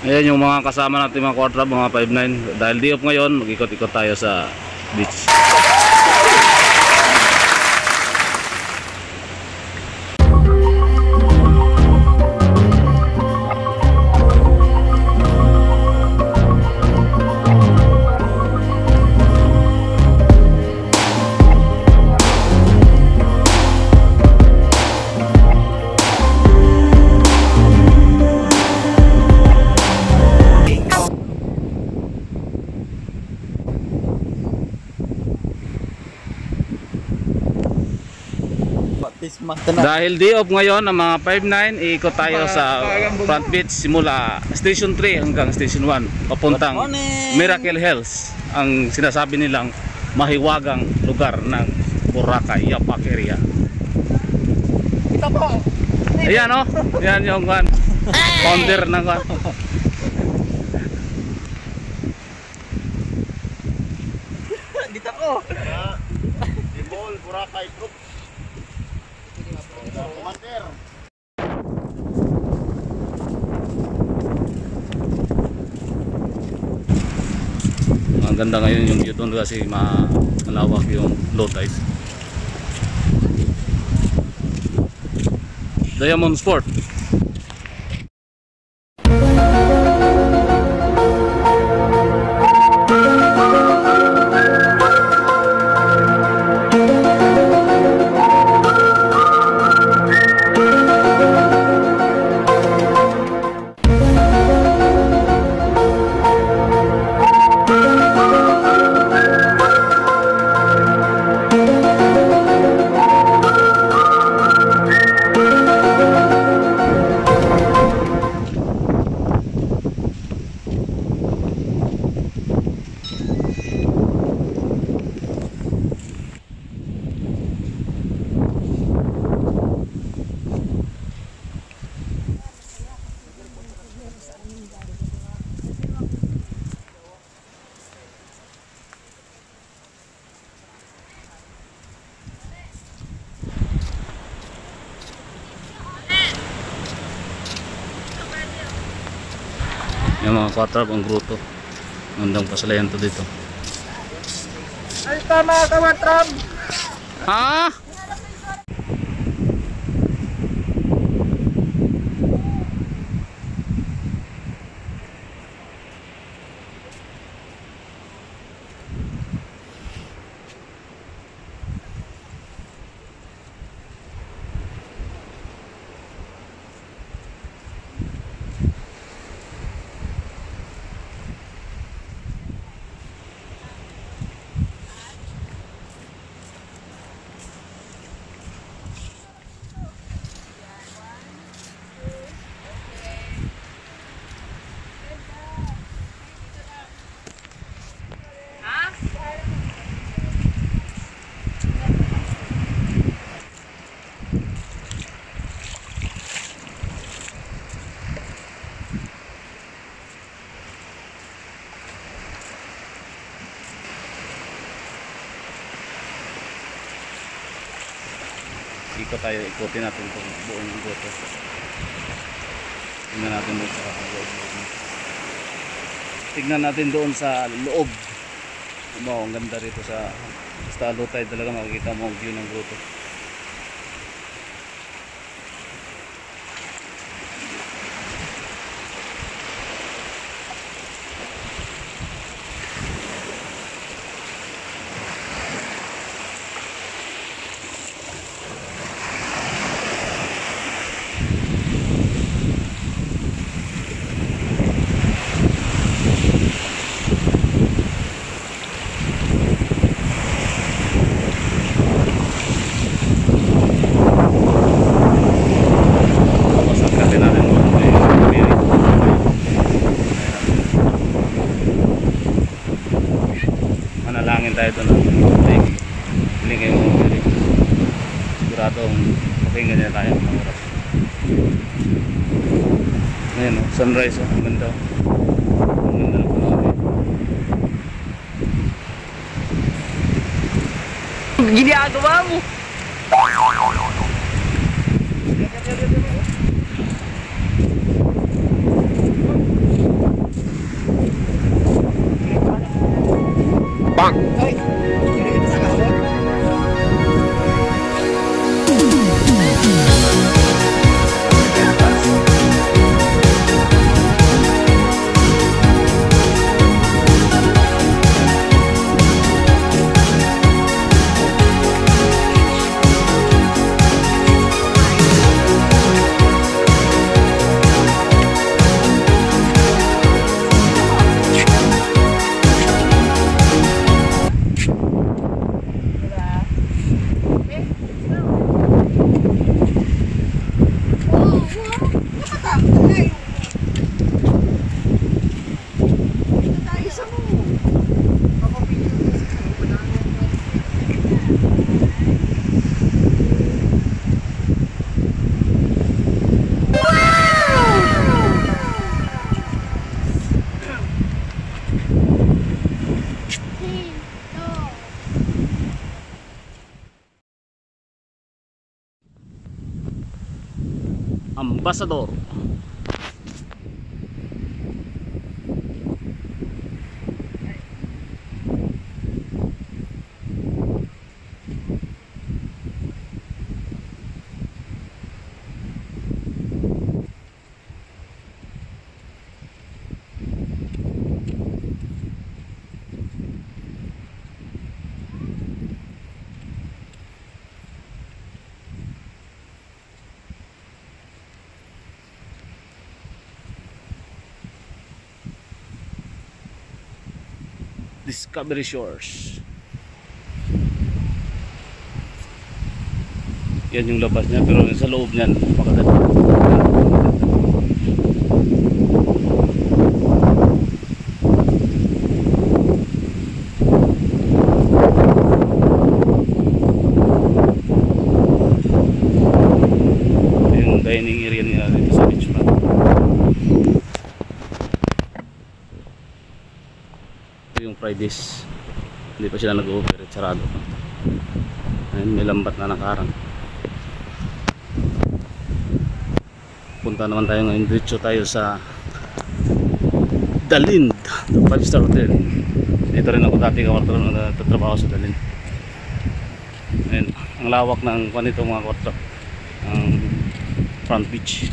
Ayan yung mga kasama natin mga quadra, mga 5'9". Dahil day off ngayon, mag-ikot-ikot tayo sa beach. Dahil day off ngayon ng mga 5'9", iikot tayo sa Front Beach simula Station 3 hanggang Station 1 papuntang Miracle Hills, ang sinasabi nilang mahiwagang lugar ng Boracay, Yapak area. Kita po. Ayan o, yan yung founder ng Dito po. Dimol Boracay Group. Commander. Ang ganda ngayon yung view doon kasi malawak yung low tide. Diamond Sport. Yung mga quatrab, ang gruto. Gandang pasalayan to dito. Ay tama ka matram. Ha? Ikot tayo, ikutin natin itong buong gruto. Tignan natin doon sa loob. Tignan natin doon sa loob. Ang ganda rito sa low tide talaga, makikita mo ang view ng gruto. Manalangin tayo doon. Piling kayo mga piling. Siguradong pakinggan niya tayo ng oras. Ayan o, sunrise o, ang ganda o. Ang ganda ng panahon. ginagawa mo? Ay, kinulit sa kahon. Ambassador. Discovery Shores. Yan yung labas niya, pero sa loob niyan napakaganda. Yung dining area nila dito sa beachfront. Yung Fridays hindi pa sila nag-ooperate, sarado pa. Ayun, may lambat na nakarang. Punta naman tayo ngayon, diretso tayo sa Dalind, the 5-star hotel. Ito rin ako dati kawartro na natatrabaho sa Dalind. Ayun, ang lawak ng kanito mga kawartro, ang front beach.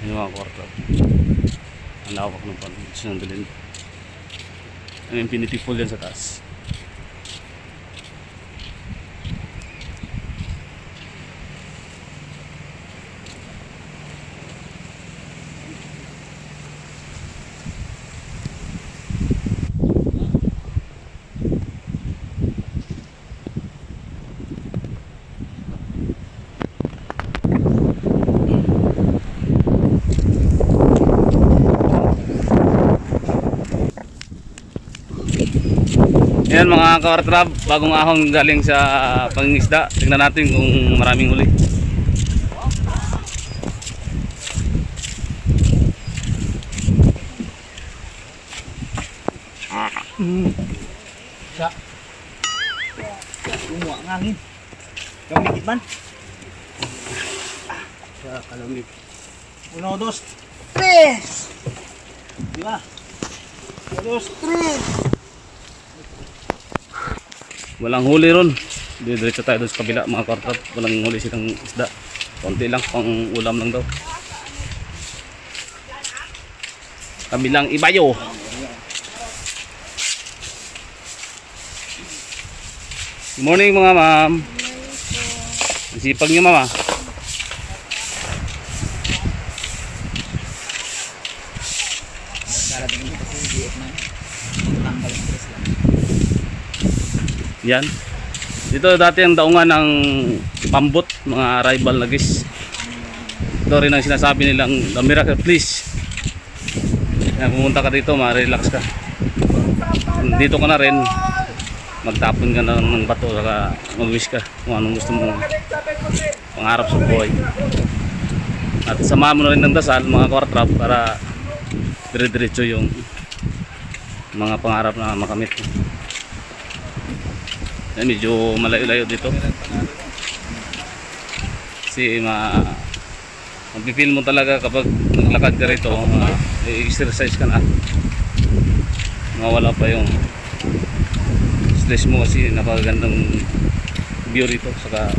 Yung mga kwarto, ang lawak ng pang-beach ng Dalind. Ang infinity pool yan sa taas. Yan mga kawartrab, bagong ahong galing sa pangingisda. Tingnan natin kung maraming huli. Siya. Umuha ang hangin. Gamit man. Sa kalamig. 1, 2, 3. Diba? 1, 2, 3. Walang huli ron. Diretso tayo doon sa kabila mga kawartrab. Walang huli silang isda. Konti lang, pang ulam lang daw. Kabilang Ibayo. Good morning mga ma'am. Sipag niyo mama. Yan. Dito dati ang daungan ng pambot, mga rival lagis. Ito rin ang sinasabi nilang the miracle place. Kaya pumunta ka dito, ma-relax ka. Dito ka na rin, magtapon ka na ng bato, saka mag-wish ka kung anong gusto mong pangarap sa buhay. At samahan mo na rin ng dasal mga kawartrap para dire-diretso yung mga pangarap na makamit. Medyo malayo-layo dito. Kasi mapipil mo talaga kapag naglakad ka rito, exercise ka na. Mawala pa yung stress mo kasi napakagandang view rito, saka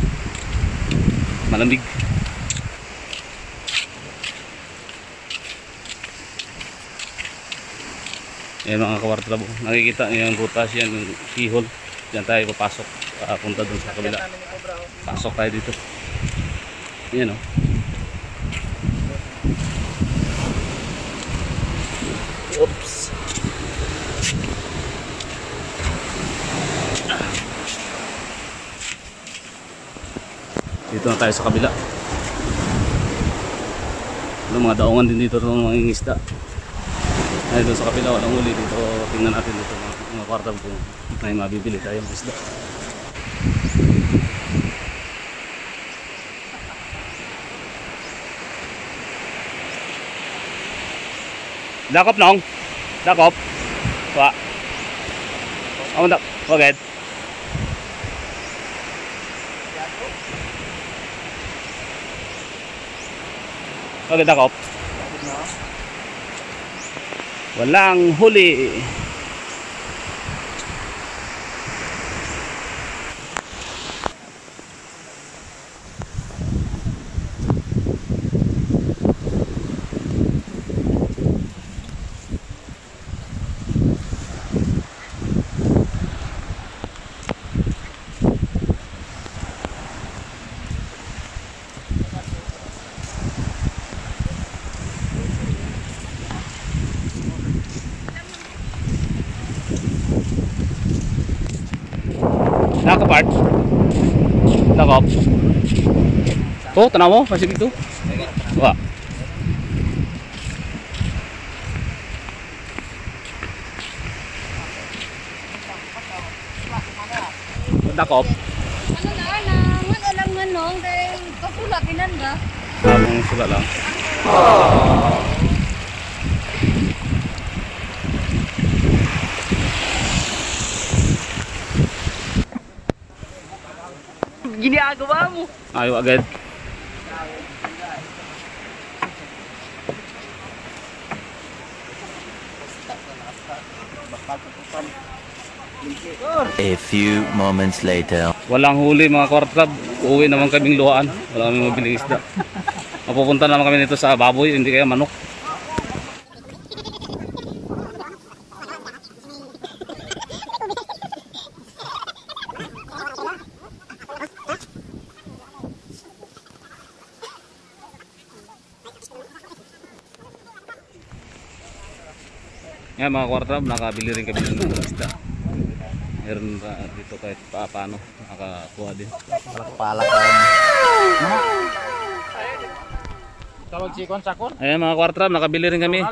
malamig. Yan mga kawartrabo, nakikita niyo yung butas yan, yung keyhole. Diyan tayo papasok, punta dun sa kabila. Pasok tayo dito. Yan o. Oops. Dito na tayo sa kabila. Mga daungan din dito ng mga ingisda. Ay, doon sa kabila walang uli dito. Tingnan natin dito mga kwarta kung may mabibili tayong isda. Dakop nong. Dakop. Wa. Amo dak. Wagad. Wagad dakop. Walang huli. Nakapart. Nakap. Oh, tanaw mo, masig ito. Wa. Nakap. Ano na alam nga nong dahil kapula pinanda. Ang sila lang. Ginagawa mo. Ayaw agad. A few moments later. Walang huli mga kwartrab. Uuwi naman kaming luhaan. Wala kaming mabiling isda. Mapupunta naman kami nito sa baboy, hindi kaya manok. Yan mga kwartrab, nakabili rin kami ng isda. Meron dito kahit paano nakakakuha din. Palak. Tawag si Konsakon. Ayan mga kwartrab, nakabili rin kami.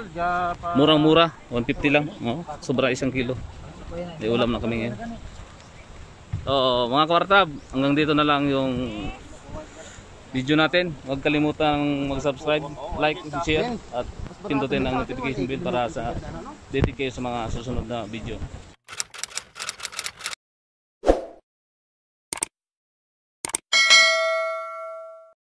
Murang-mura, 150 lang. Oh, sobra 1 kilo. May ulam na kami ngayon. So mga kwartrab, hanggang dito na lang yung video natin. Huwag kalimutang mag-subscribe, like, share at pindutin ang notification bell para sa dedicate sa mga susunod na video.